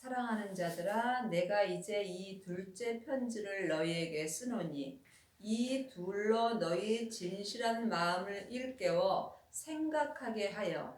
사랑하는 자들아, 내가 이제 이 둘째 편지를 너희에게 쓰노니 이 둘로 너희 진실한 마음을 일깨워 생각하게 하여.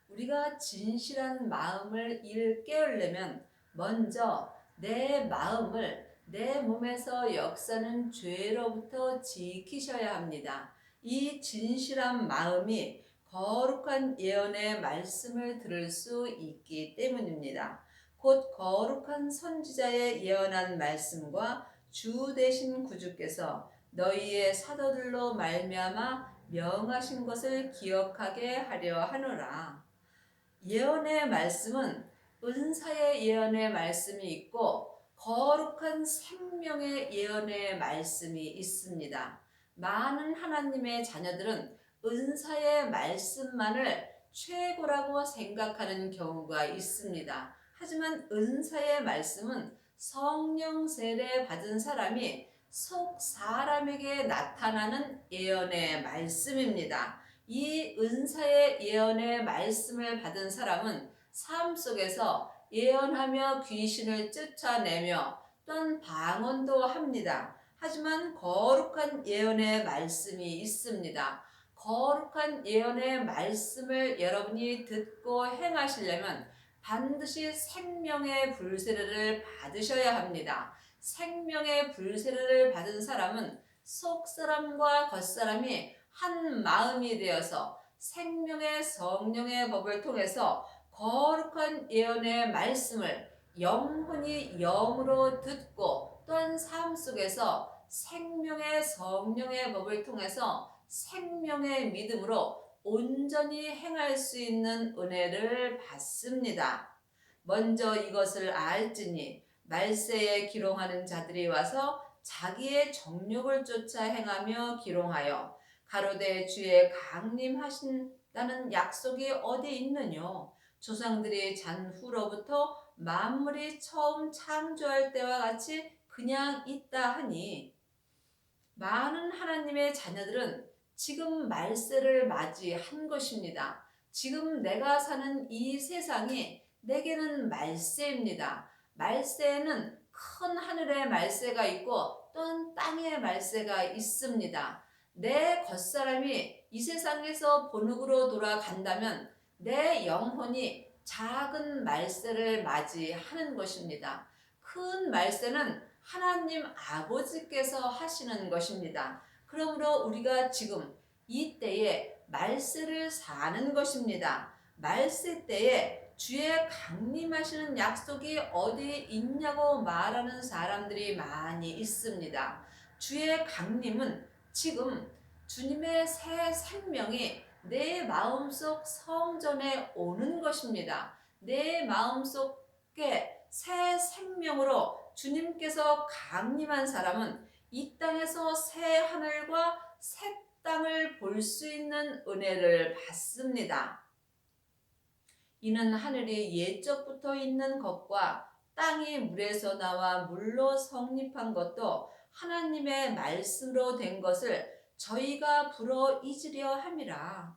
우리가 진실한 마음을 일깨우려면 먼저 내 마음을 내 몸에서 역사는 죄로부터 지키셔야 합니다. 이 진실한 마음이 거룩한 예언의 말씀을 들을 수 있기 때문입니다. 곧 거룩한 선지자의 예언한 말씀과 주 되신 구주께서 너희의 사도들로 말미암아 명하신 것을 기억하게 하려 하노라. 예언의 말씀은 은사의 예언의 말씀이 있고 거룩한 생명의 예언의 말씀이 있습니다. 많은 하나님의 자녀들은 은사의 말씀만을 최고라고 생각하는 경우가 있습니다. 하지만 은사의 말씀은 성령 세례 받은 사람이 속 사람에게 나타나는 예언의 말씀입니다. 이 은사의 예언의 말씀을 받은 사람은 삶 속에서 예언하며 귀신을 쫓아내며 또한 방언도 합니다. 하지만 거룩한 예언의 말씀이 있습니다. 거룩한 예언의 말씀을 여러분이 듣고 행하시려면 반드시 생명의 불세례를 받으셔야 합니다. 생명의 불세례를 받은 사람은 속사람과 겉사람이 한 마음이 되어서 생명의 성령의 법을 통해서 거룩한 예언의 말씀을 영혼이 영으로 듣고 또한 삶 속에서 생명의 성령의 법을 통해서 생명의 믿음으로 온전히 행할 수 있는 은혜를 받습니다. 먼저 이것을 알지니 말세에 기롱하는 자들이 와서 자기의 정욕을 쫓아 행하며 기롱하여 가로되 주의 강림하신다는 약속이 어디 있느뇨? 조상들이 잔 후로부터 만물이 처음 창조할 때와 같이 그냥 있다 하니, 많은 하나님의 자녀들은 지금 말세를 맞이한 것입니다. 지금 내가 사는 이 세상이 내게는 말세입니다. 말세에는 큰 하늘의 말세가 있고 또한 땅의 말세가 있습니다. 내 겉사람이 이 세상에서 본흙으로 돌아간다면 내 영혼이 작은 말세를 맞이하는 것입니다. 큰 말세는 하나님 아버지께서 하시는 것입니다. 그러므로 우리가 지금 이 때에 말세를 사는 것입니다. 말세 때에 주의 강림하시는 약속이 어디 있냐고 말하는 사람들이 많이 있습니다. 주의 강림은 지금 주님의 새 생명이 내 마음속 성전에 오는 것입니다. 내 마음속에 새 생명으로 주님께서 강림한 사람은 이 땅에서 새 하늘과 새 땅을 볼 수 있는 은혜를 받습니다. 이는 하늘이 옛적부터 있는 것과 땅이 물에서 나와 물로 성립한 것도 하나님의 말씀으로 된 것을 저희가 불어 잊으려 함이라.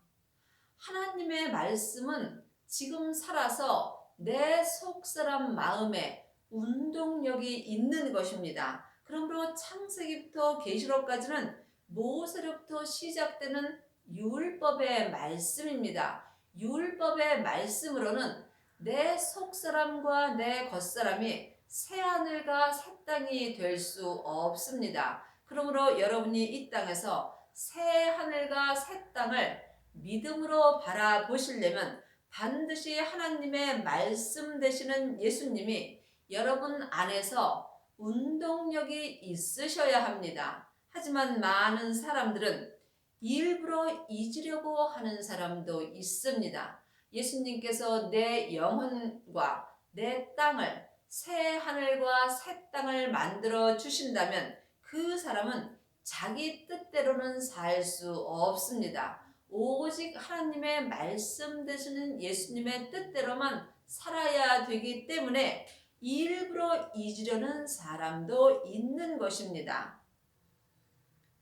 하나님의 말씀은 지금 살아서 내 속사람 마음에 운동력이 있는 것입니다. 그러므로 창세기부터 계시록까지는 모세로부터 시작되는 율법의 말씀입니다. 율법의 말씀으로는 내 속사람과 내 겉사람이 새하늘과 새 땅이 될 수 없습니다. 그러므로 여러분이 이 땅에서 새하늘과 새 땅을 믿음으로 바라보시려면 반드시 하나님의 말씀 되시는 예수님이 여러분 안에서 운동력이 있으셔야 합니다. 하지만 많은 사람들은 일부러 잊으려고 하는 사람도 있습니다. 예수님께서 내 영혼과 내 땅을 새 하늘과 새 땅을 만들어 주신다면 그 사람은 자기 뜻대로는 살 수 없습니다. 오직 하나님의 말씀 되시는 예수님의 뜻대로만 살아야 되기 때문에 일부러 잊으려는 사람도 있는 것입니다.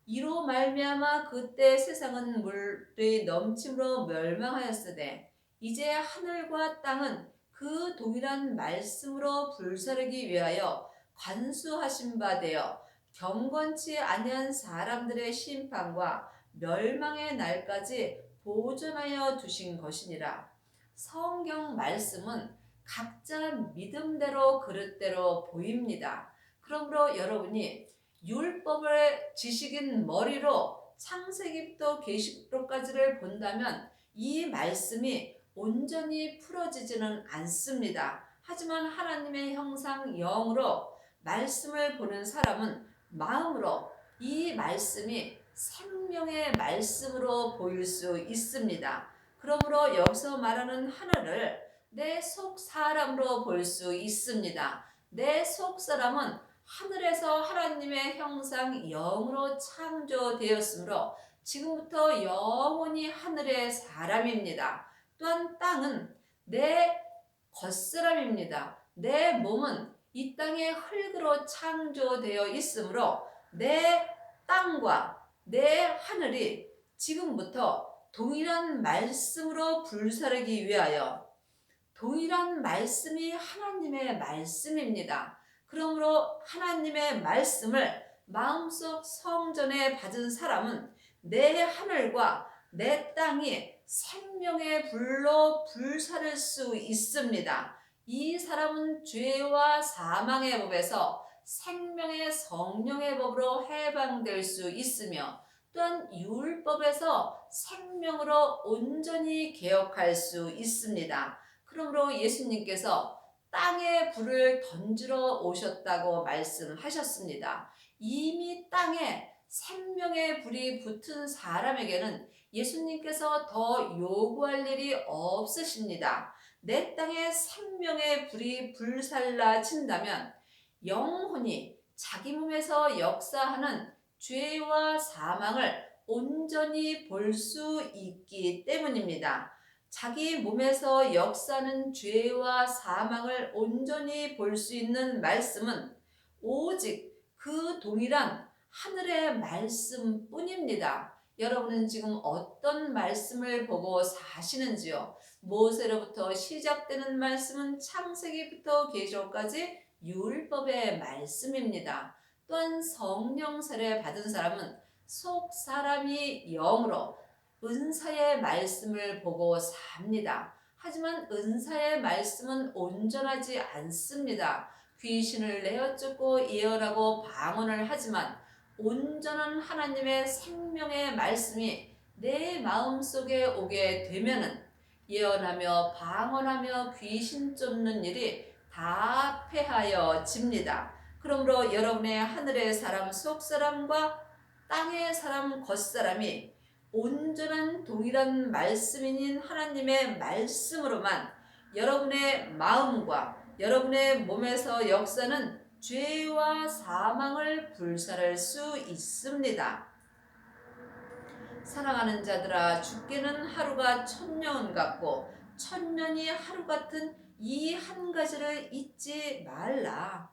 이로 말미암아 그때 세상은 물의 넘침으로 멸망하였으되 이제 하늘과 땅은 그 동일한 말씀으로 불사르기 위하여 관수하신 바 되어 경건치 아니한 사람들의 심판과 멸망의 날까지 보존하여 두신 것이니라. 성경 말씀은 각자 믿음대로 그릇대로 보입니다. 그러므로 여러분이 율법의 지식인 머리로 창세기부터 계시록까지를 본다면 이 말씀이 온전히 풀어지지는 않습니다. 하지만 하나님의 형상 영으로 말씀을 보는 사람은 마음으로 이 말씀이 생명의 말씀으로 보일 수 있습니다. 그러므로 여기서 말하는 하늘을 내 속 사람으로 볼 수 있습니다. 내 속 사람은 하늘에서 하나님의 형상 영으로 창조되었으므로 지금부터 영원히 하늘의 사람입니다. 또한 땅은 내 겉사람입니다. 내 몸은 이 땅의 흙으로 창조되어 있으므로 내 땅과 내 하늘이 지금부터 동일한 말씀으로 불사르기 위하여 동일한 말씀이 하나님의 말씀입니다. 그러므로 하나님의 말씀을 마음속 성전에 받은 사람은 내 하늘과 내 땅이 생명의 불로 불사를 수 있습니다. 이 사람은 죄와 사망의 법에서 생명의 성령의 법으로 해방될 수 있으며 또한 율법에서 생명으로 온전히 개혁할 수 있습니다. 그러므로 예수님께서 땅에 불을 던지러 오셨다고 말씀하셨습니다. 이미 땅에 생명의 불이 붙은 사람에게는 예수님께서 더 요구할 일이 없으십니다. 내 땅에 생명의 불이 불살라친다면 영혼이 자기 몸에서 역사하는 죄와 사망을 온전히 볼 수 있기 때문입니다. 자기 몸에서 역사하는 죄와 사망을 온전히 볼 수 있는 말씀은 오직 그 동일한 하늘의 말씀뿐입니다. 여러분은 지금 어떤 말씀을 보고 사시는지요? 모세로부터 시작되는 말씀은 창세기부터 계시록까지 율법의 말씀입니다. 또한 성령 세례 받은 사람은 속 사람이 영으로 은사의 말씀을 보고 삽니다. 하지만 은사의 말씀은 온전하지 않습니다. 귀신을 내어쫓고 예언하고 방언을 하지만 온전한 하나님의 생명의 말씀이 내 마음속에 오게 되면은 예언하며 방언하며 귀신 쫓는 일이 다 패하여집니다. 그러므로 여러분의 하늘의 사람 속사람과 땅의 사람 겉사람이 온전한 동일한 말씀인 하나님의 말씀으로만 여러분의 마음과 여러분의 몸에서 역사는 죄와 사망을 불살할 수 있습니다. 사랑하는 자들아, 죽기는 하루가 천년 같고 천년이 하루 같은 이 한 가지를 잊지 말라.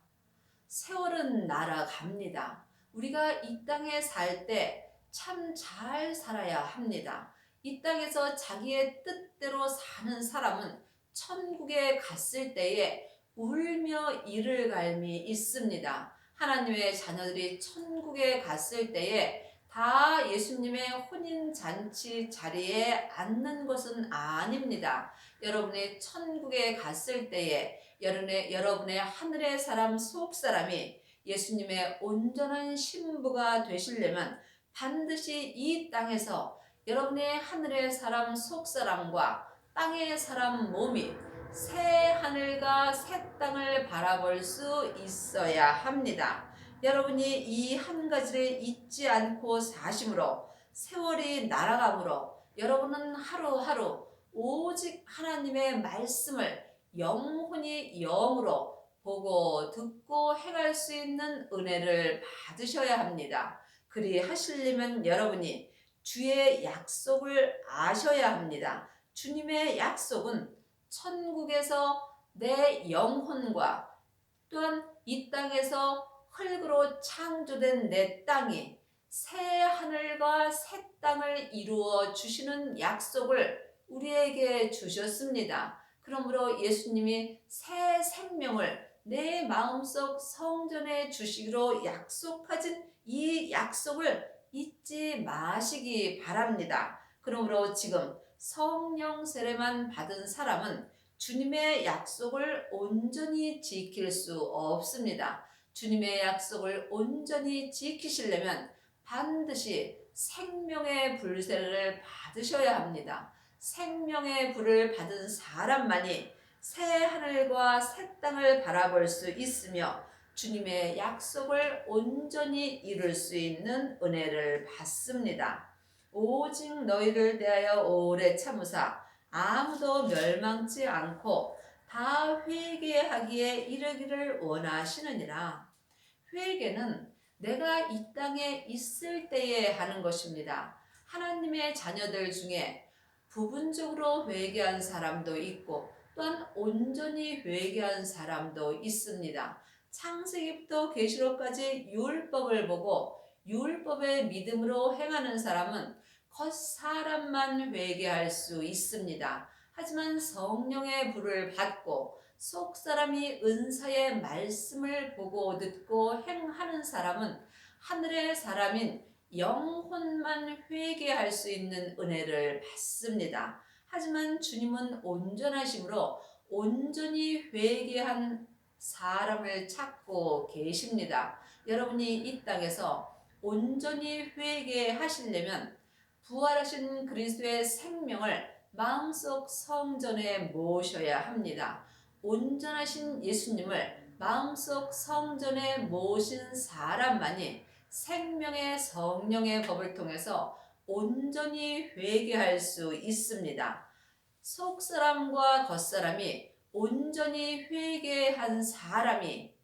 세월은 날아갑니다. 우리가 이 땅에 살 때 참 잘 살아야 합니다. 이 땅에서 자기의 뜻대로 사는 사람은 천국에 갔을 때에 울며 이를 갈미 있습니다. 하나님의 자녀들이 천국에 갔을 때에 다 예수님의 혼인잔치 자리에 앉는 것은 아닙니다. 여러분의 천국에 갔을 때에 여러분의 하늘의 사람 속 사람이 예수님의 온전한 신부가 되시려면 반드시 이 땅에서 여러분의 하늘의 사람 속 사람과 땅의 사람 몸이 새 하늘과 새 땅을 바라볼 수 있어야 합니다. 여러분이 이 한 가지를 잊지 않고 사심으로 세월이 날아가므로 여러분은 하루하루 오직 하나님의 말씀을 영혼이 영으로 보고 듣고 행할 수 있는 은혜를 받으셔야 합니다. 그리 하시려면 여러분이 주의 약속을 아셔야 합니다. 주님의 약속은 천국에서 내 영혼과 또한 이 땅에서 흙으로 창조된 내 땅이 새 하늘과 새 땅을 이루어 주시는 약속을 우리에게 주셨습니다. 그러므로 예수님이 새 생명을 내 마음속 성전에 주시기로 약속하신 이 약속을 잊지 마시기 바랍니다. 그러므로 지금 성령 세례만 받은 사람은 주님의 약속을 온전히 지킬 수 없습니다. 주님의 약속을 온전히 지키시려면 반드시 생명의 불세례를 받으셔야 합니다. 생명의 불을 받은 사람만이 새 하늘과 새 땅을 바라볼 수 있으며 주님의 약속을 온전히 이룰 수 있는 은혜를 받습니다. 오직 너희를 대하여 오래 참으사 아무도 멸망치 않고 다 회개하기에 이르기를 원하시느니라. 회개는 내가 이 땅에 있을 때에 하는 것입니다. 하나님의 자녀들 중에 부분적으로 회개한 사람도 있고 또한 온전히 회개한 사람도 있습니다. 창세기부터 계시록까지 율법을 보고 율법의 믿음으로 행하는 사람은 겉 사람만 회개할 수 있습니다. 하지만 성령의 불을 받고 속 사람이 은사의 말씀을 보고 듣고 행하는 사람은 하늘의 사람인 영혼만 회개할 수 있는 은혜를 받습니다. 하지만 주님은 온전하심으로 온전히 회개한 사람을 찾고 계십니다. 여러분이 이 땅에서 온전히 회개하시려면 부활하신 그리스도의 생명을 마음속 성전에 모셔야 합니다. 온전하신 예수님을 마음속 성전에 모신 사람만이 생명의 성령의 법을 통해서 온전히 회개할 수 있습니다. 속사람과 겉사람이 온전히 회개한 사람이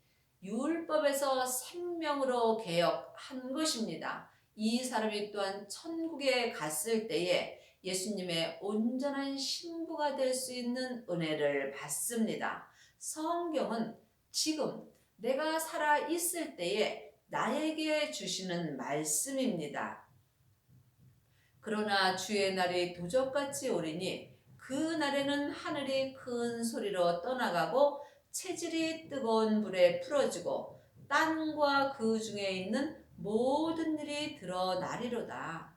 율법에서 생명으로 개혁한 것입니다. 이 사람이 또한 천국에 갔을 때에 예수님의 온전한 신부가 될 수 있는 은혜를 받습니다. 성경은 지금 내가 살아 있을 때에 나에게 주시는 말씀입니다. 그러나 주의 날이 도적같이 오리니 그 날에는 하늘이 큰 소리로 떠나가고 체질이 뜨거운 불에 풀어지고 땅과 그 중에 있는 모든 일이 드러나리로다.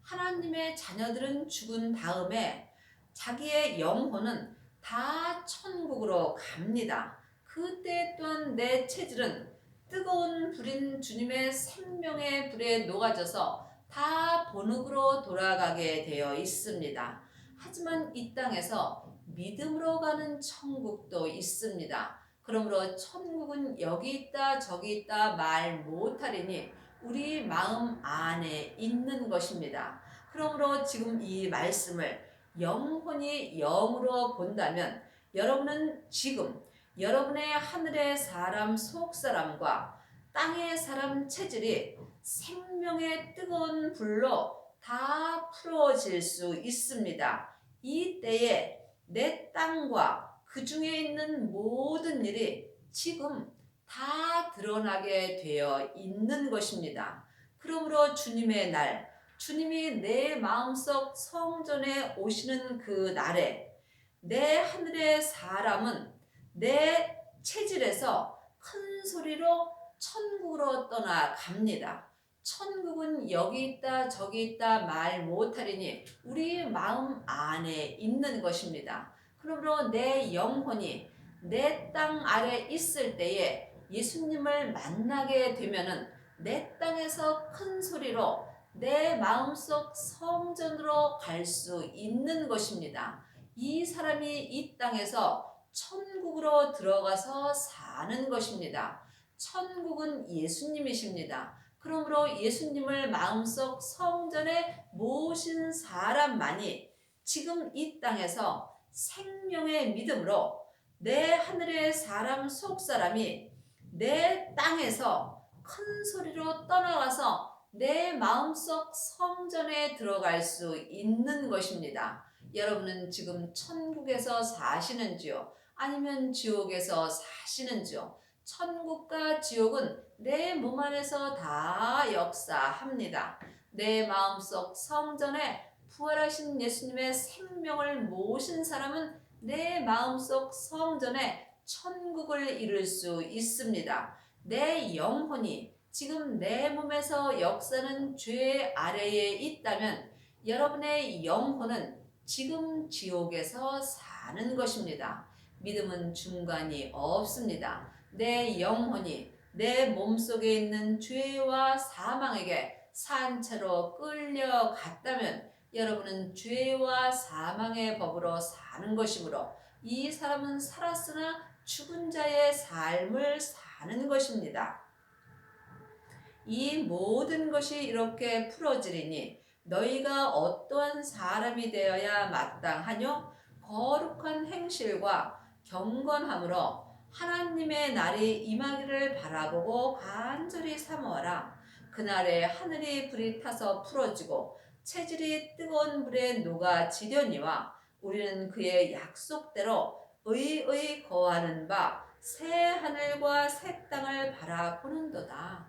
하나님의 자녀들은 죽은 다음에 자기의 영혼은 다 천국으로 갑니다. 그때 또한 내 체질은 뜨거운 불인 주님의 생명의 불에 녹아져서 다 본흙으로 돌아가게 되어 있습니다. 하지만 이 땅에서 믿음으로 가는 천국도 있습니다. 그러므로 천국은 여기 있다 저기 있다 말 못하리니 우리 마음 안에 있는 것입니다. 그러므로 지금 이 말씀을 영혼이 영으로 본다면 여러분은 지금 여러분의 하늘의 사람 속 사람과 땅의 사람 체질이 생명의 뜨거운 불로 다 풀어질 수 있습니다. 이 때에 내 땅과 그 중에 있는 모든 일이 지금 다 드러나게 되어 있는 것입니다. 그러므로 주님의 날, 주님이 내 마음속 성전에 오시는 그 날에 내 하늘의 사람은 내 체질에서 큰 소리로 천국으로 떠나갑니다. 천국은 여기 있다 저기 있다 말 못하리니 우리 마음 안에 있는 것입니다. 그러므로 내 영혼이 내 땅 아래 있을 때에 예수님을 만나게 되면은 내 땅에서 큰 소리로 내 마음속 성전으로 갈 수 있는 것입니다. 이 사람이 이 땅에서 천국으로 들어가서 사는 것입니다. 천국은 예수님이십니다. 그러므로 예수님을 마음속 성전에 모신 사람만이 지금 이 땅에서 생명의 믿음으로 내 하늘의 사람 속 사람이 내 땅에서 큰 소리로 떠나가서 내 마음속 성전에 들어갈 수 있는 것입니다. 여러분은 지금 천국에서 사시는지요? 아니면 지옥에서 사시는지요? 천국과 지옥은 내 몸 안에서 다 역사합니다. 내 마음속 성전에 부활하신 예수님의 생명을 모신 사람은 내 마음속 성전에 천국을 이룰 수 있습니다. 내 영혼이 지금 내 몸에서 역사는 죄 아래에 있다면 여러분의 영혼은 지금 지옥에서 사는 것입니다. 믿음은 중간이 없습니다. 내 영혼이 내 몸속에 있는 죄와 사망에게 산채로 끌려갔다면 여러분은 죄와 사망의 법으로 사는 것이므로 이 사람은 살았으나 죽은 자의 삶을 사는 것입니다. 이 모든 것이 이렇게 풀어지리니 너희가 어떠한 사람이 되어야 마땅하뇨? 거룩한 행실과 경건함으로 하나님의 날이 임하기를 바라보고 간절히 사모하라. 그날에 하늘이 불이 타서 풀어지고 체질이 뜨거운 불에 녹아지려니와 우리는 그의 약속대로 의의 거하는 바 새 하늘과 새 땅을 바라보는도다.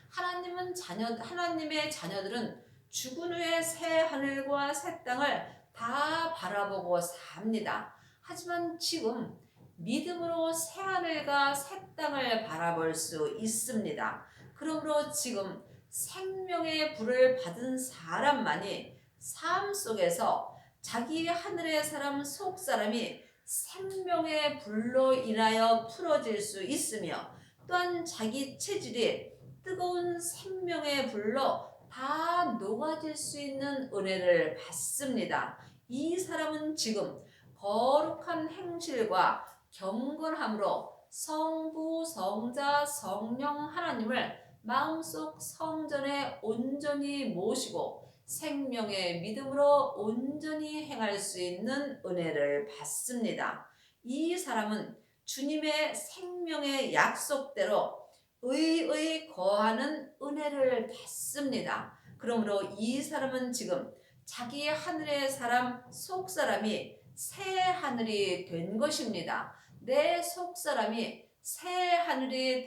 하나님의 자녀들은 죽은 후에 새 하늘과 새 땅을 다 바라보고 삽니다. 하지만 지금 믿음으로 새 하늘과 새 땅을 바라볼 수 있습니다. 그러므로 지금 생명의 불을 받은 사람만이 삶 속에서 자기 하늘의 사람 속 사람이 생명의 불로 인하여 풀어질 수 있으며 또한 자기 체질이 뜨거운 생명의 불로 다 녹아질 수 있는 은혜를 받습니다. 이 사람은 지금 거룩한 행실과 경건함으로 성부, 성자, 성령 하나님을 마음속 성전에 온전히 모시고 생명의 믿음으로 온전히 행할 수 있는 은혜를 받습니다. 이 사람은 주님의 생명의 약속대로 의의 거하는 은혜를 받습니다. 그러므로 이 사람은 지금 자기 하늘의 사람 속 사람이 새 하늘이 된 것입니다. 내 속 사람이 새 하늘이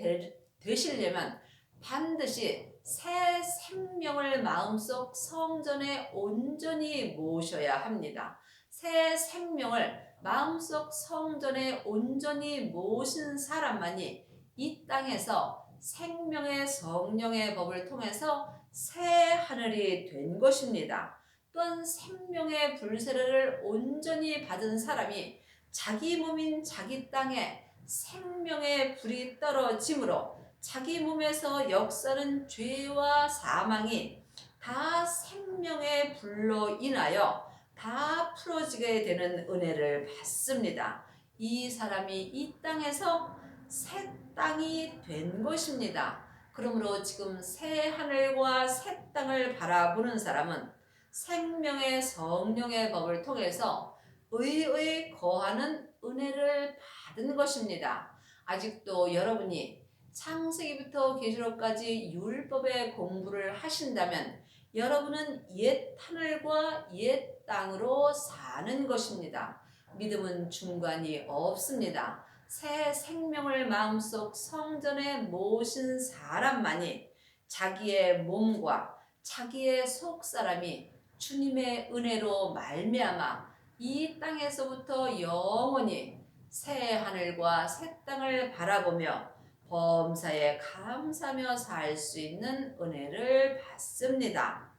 되시려면 반드시 새 생명을 마음속 성전에 온전히 모셔야 합니다. 새 생명을 마음속 성전에 온전히 모신 사람만이 이 땅에서 생명의 성령의 법을 통해서 새 하늘이 된 것입니다. 또한 생명의 불세례를 온전히 받은 사람이 자기 몸인 자기 땅에 생명의 불이 떨어지므로 자기 몸에서 역사는 죄와 사망이 다 생명의 불로 인하여 다 풀어지게 되는 은혜를 받습니다. 이 사람이 이 땅에서 새 땅이 된 것입니다. 그러므로 지금 새 하늘과 새 땅을 바라보는 사람은 생명의 성령의 법을 통해서 의의 거하는 은혜를 받은 것입니다. 아직도 여러분이 창세기부터 계시록까지 율법의 공부를 하신다면 여러분은 옛 하늘과 옛 땅으로 사는 것입니다. 믿음은 중간이 없습니다. 새 생명을 마음속 성전에 모신 사람만이 자기의 몸과 자기의 속 사람이 주님의 은혜로 말미암아 이 땅에서부터 영원히 새 하늘과 새 땅을 바라보며 범사에 감사하며 살 수 있는 은혜를 받습니다.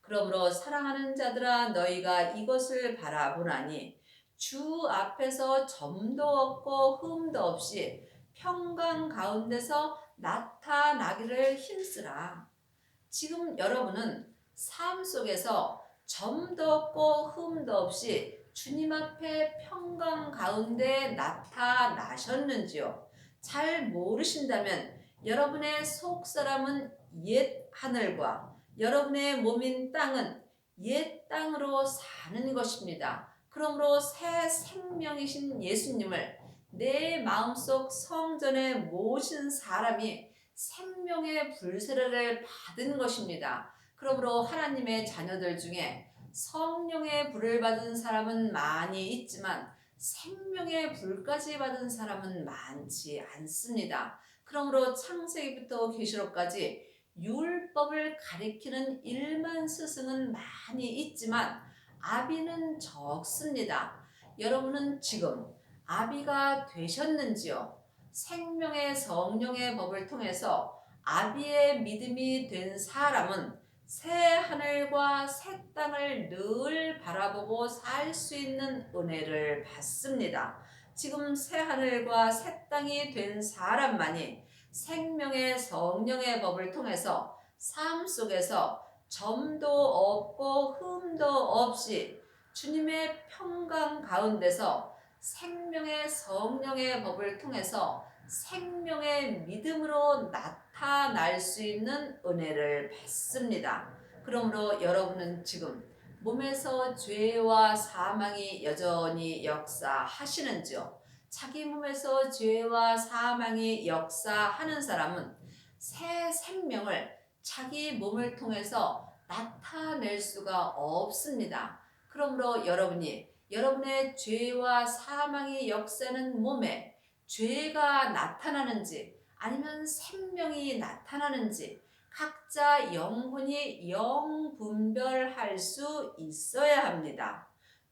그러므로 사랑하는 자들아 너희가 이것을 바라보나니 주 앞에서 점도 없고 흠도 없이 평강 가운데서 나타나기를 힘쓰라. 지금 여러분은 삶 속에서 점도 없고 흠도 없이 주님 앞에 평강 가운데 나타나셨는지요? 잘 모르신다면 여러분의 속 사람은 옛 하늘과 여러분의 몸인 땅은 옛 땅으로 사는 것입니다. 그러므로 새 생명이신 예수님을 내 마음속 성전에 모신 사람이 생명의 불세례를 받은 것입니다. 그러므로 하나님의 자녀들 중에 성령의 불을 받은 사람은 많이 있지만 생명의 불까지 받은 사람은 많지 않습니다. 그러므로 창세기부터 계시록까지 율법을 가리키는 일만 스승은 많이 있지만 아비는 적습니다. 여러분은 지금 아비가 되셨는지요? 생명의 성령의 법을 통해서 아비의 믿음이 된 사람은 새 하늘과 새 땅을 늘 바라보고 살 수 있는 은혜를 받습니다. 지금 새 하늘과 새 땅이 된 사람만이 생명의 성령의 법을 통해서 삶 속에서 점도 없고 흠도 없이 주님의 평강 가운데서 생명의 성령의 법을 통해서 생명의 믿음으로 나타날 수 있는 은혜를 받습니다. 그러므로 여러분은 지금 몸에서 죄와 사망이 여전히 역사하시는지요? 자기 몸에서 죄와 사망이 역사하는 사람은 새 생명을 자기 몸을 통해서 나타낼 수가 없습니다. 그러므로 여러분의 죄와 사망이 역사하는 몸에 죄가 나타나는지 아니면 생명이 나타나는지 각자 영혼이 영분별할 수 있어야 합니다.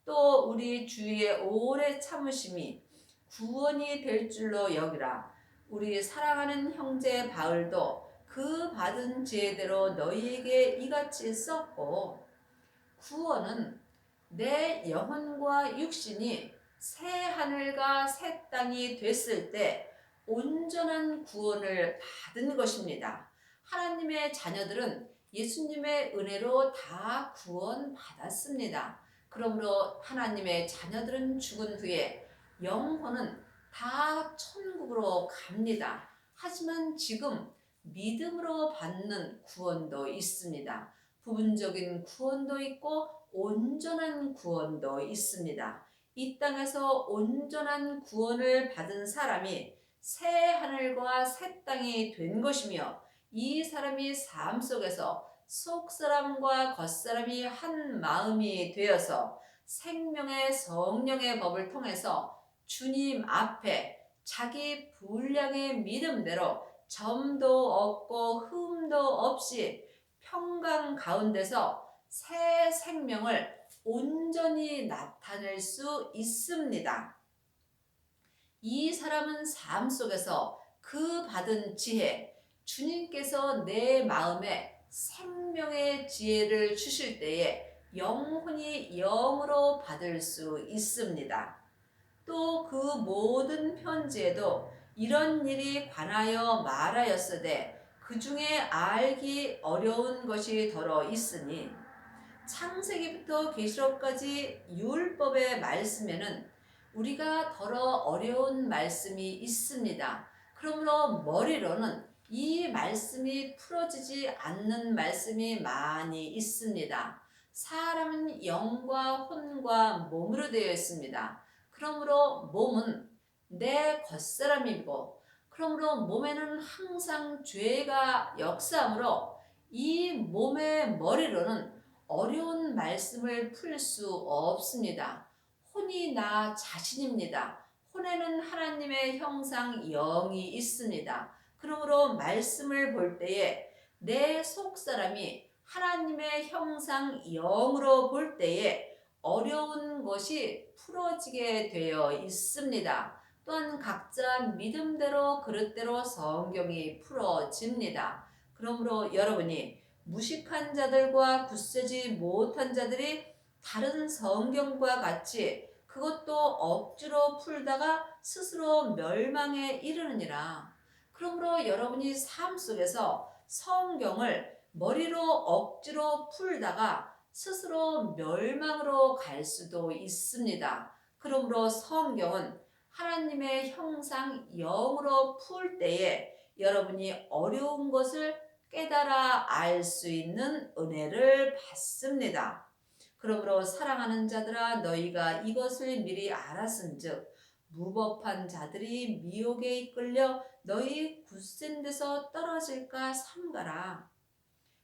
또 우리 주의 오래 참으심이 구원이 될 줄로 여기라. 우리 사랑하는 형제 바울도 그 받은 지혜대로 너희에게 이같이 썼고, 구원은 내 영혼과 육신이 새 하늘과 새 땅이 됐을 때 온전한 구원을 받은 것입니다. 하나님의 자녀들은 예수님의 은혜로 다 구원받았습니다. 그러므로 하나님의 자녀들은 죽은 후에 영혼은 다 천국으로 갑니다. 하지만 지금 믿음으로 받는 구원도 있습니다. 부분적인 구원도 있고 온전한 구원도 있습니다. 이 땅에서 온전한 구원을 받은 사람이 새 하늘과 새 땅이 된 것이며, 이 사람이 삶 속에서 속사람과 겉사람이 한 마음이 되어서 생명의 성령의 법을 통해서 주님 앞에 자기 분량의 믿음대로 점도 없고 흠도 없이 평강 가운데서 새 생명을 온전히 나타낼 수 있습니다. 이 사람은 삶 속에서 그 받은 지혜, 주님께서 내 마음에 생명의 지혜를 주실 때에 영혼이 영으로 받을 수 있습니다. 또 그 모든 편지에도 이런 일이 관하여 말하였으되 그 중에 알기 어려운 것이 더러 있으니, 창세기부터 계시록까지 율법의 말씀에는 우리가 더러 어려운 말씀이 있습니다. 그러므로 머리로는 이 말씀이 풀어지지 않는 말씀이 많이 있습니다. 사람은 영과 혼과 몸으로 되어 있습니다. 그러므로 몸은 내 겉사람이고, 그러므로 몸에는 항상 죄가 역사하므로 이 몸의 머리로는 어려운 말씀을 풀 수 없습니다. 혼이 나 자신입니다. 혼에는 하나님의 형상 영이 있습니다. 그러므로 말씀을 볼 때에 내 속사람이 하나님의 형상 영으로 볼 때에 어려운 것이 풀어지게 되어 있습니다. 또한 각자 믿음대로 그릇대로 성경이 풀어집니다. 그러므로 여러분이 무식한 자들과 굳세지 못한 자들이 다른 성경과 같이 그것도 억지로 풀다가 스스로 멸망에 이르느니라. 그러므로 여러분이 삶 속에서 성경을 머리로 억지로 풀다가 스스로 멸망으로 갈 수도 있습니다. 그러므로 성경은 하나님의 형상 영으로 풀 때에 여러분이 어려운 것을 깨달아 알 수 있는 은혜를 받습니다. 그러므로 사랑하는 자들아, 너희가 이것을 미리 알았은즉 무법한 자들이 미혹에 이끌려 너희 굳센 데서 떨어질까 삼가라.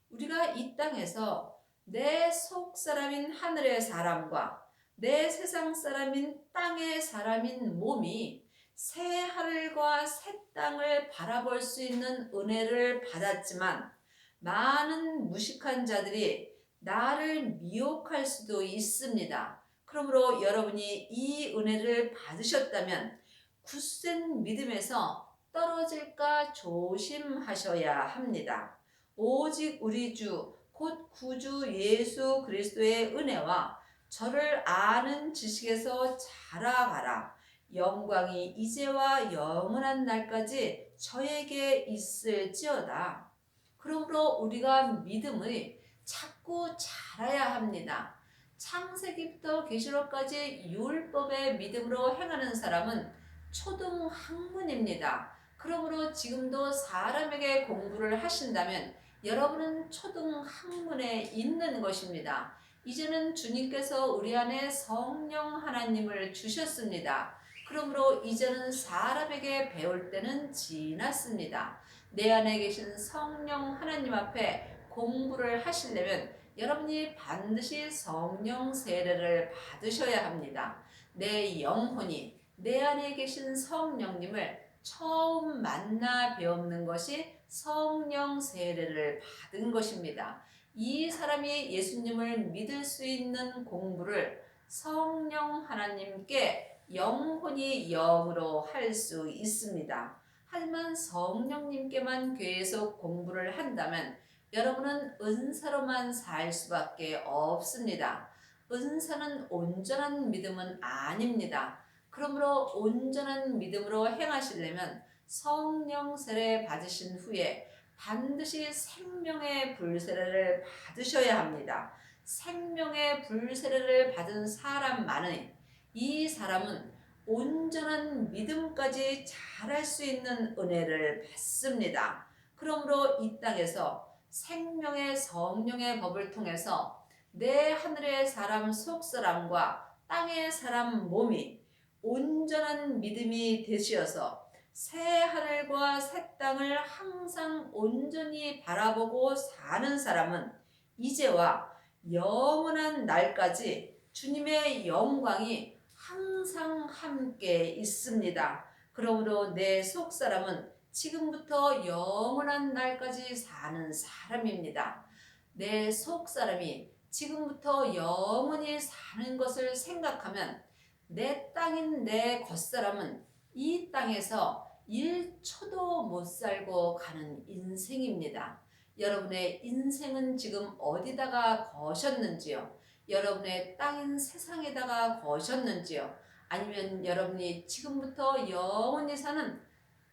우리가 이 땅에서 내 속사람인 하늘의 사람과 내 세상 사람인 땅의 사람인 몸이 새 하늘과 새 땅을 바라볼 수 있는 은혜를 받았지만, 많은 무식한 자들이 나를 미혹할 수도 있습니다. 그러므로 여러분이 이 은혜를 받으셨다면 굳센 믿음에서 떨어질까 조심하셔야 합니다. 오직 우리 주 곧 구주 예수 그리스도의 은혜와 저를 아는 지식에서 자라가라. 영광이 이제와 영원한 날까지 저에게 있을지어다. 그러므로 우리가 믿음을 자꾸 자라야 합니다. 창세기부터 계시록까지 율법의 믿음으로 행하는 사람은 초등학문입니다. 그러므로 지금도 사람에게 공부를 하신다면 여러분은 초등학문에 있는 것입니다. 이제는 주님께서 우리 안에 성령 하나님을 주셨습니다. 그러므로 이제는 사람에게 배울 때는 지났습니다. 내 안에 계신 성령 하나님 앞에 공부를 하시려면 여러분이 반드시 성령 세례를 받으셔야 합니다. 내 영혼이 내 안에 계신 성령님을 처음 만나 배우는 것이 성령 세례를 받은 것입니다. 이 사람이 예수님을 믿을 수 있는 공부를 성령 하나님께 영혼이 영으로 할 수 있습니다. 하지만 성령님께만 계속 공부를 한다면 여러분은 은사로만 살 수밖에 없습니다. 은사는 온전한 믿음은 아닙니다. 그러므로 온전한 믿음으로 행하시려면 성령 세례 받으신 후에 반드시 생명의 불세례를 받으셔야 합니다. 생명의 불세례를 받은 사람만이 이 사람은 온전한 믿음까지 잘할 수 있는 은혜를 받습니다. 그러므로 이 땅에서 생명의 성령의 법을 통해서 내 하늘의 사람 속사람과 땅의 사람 몸이 온전한 믿음이 되시어서 새 하늘과 새 땅을 항상 온전히 바라보고 사는 사람은 이제와 영원한 날까지 주님의 영광이 항상 함께 있습니다. 그러므로 내 속사람은 지금부터 영원한 날까지 사는 사람입니다. 내 속사람이 지금부터 영원히 사는 것을 생각하면 내 땅인 내 겉사람은 이 땅에서 1초도 못 살고 가는 인생입니다. 여러분의 인생은 지금 어디다가 거셨는지요? 여러분의 땅인 세상에다가 거셨는지요? 아니면 여러분이 지금부터 영원히 사는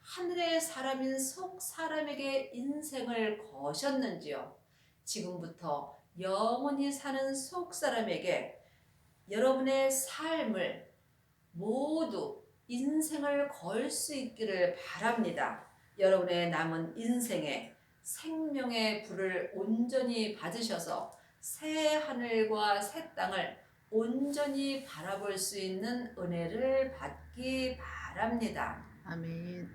하늘의 사람인 속 사람에게 인생을 거셨는지요? 지금부터 영원히 사는 속 사람에게 여러분의 삶을 모두 인생을 걸 수 있기를 바랍니다. 여러분의 남은 인생에 생명의 불을 온전히 받으셔서 새 하늘과 새 땅을 온전히 바라볼 수 있는 은혜를 받기 바랍니다. 아멘.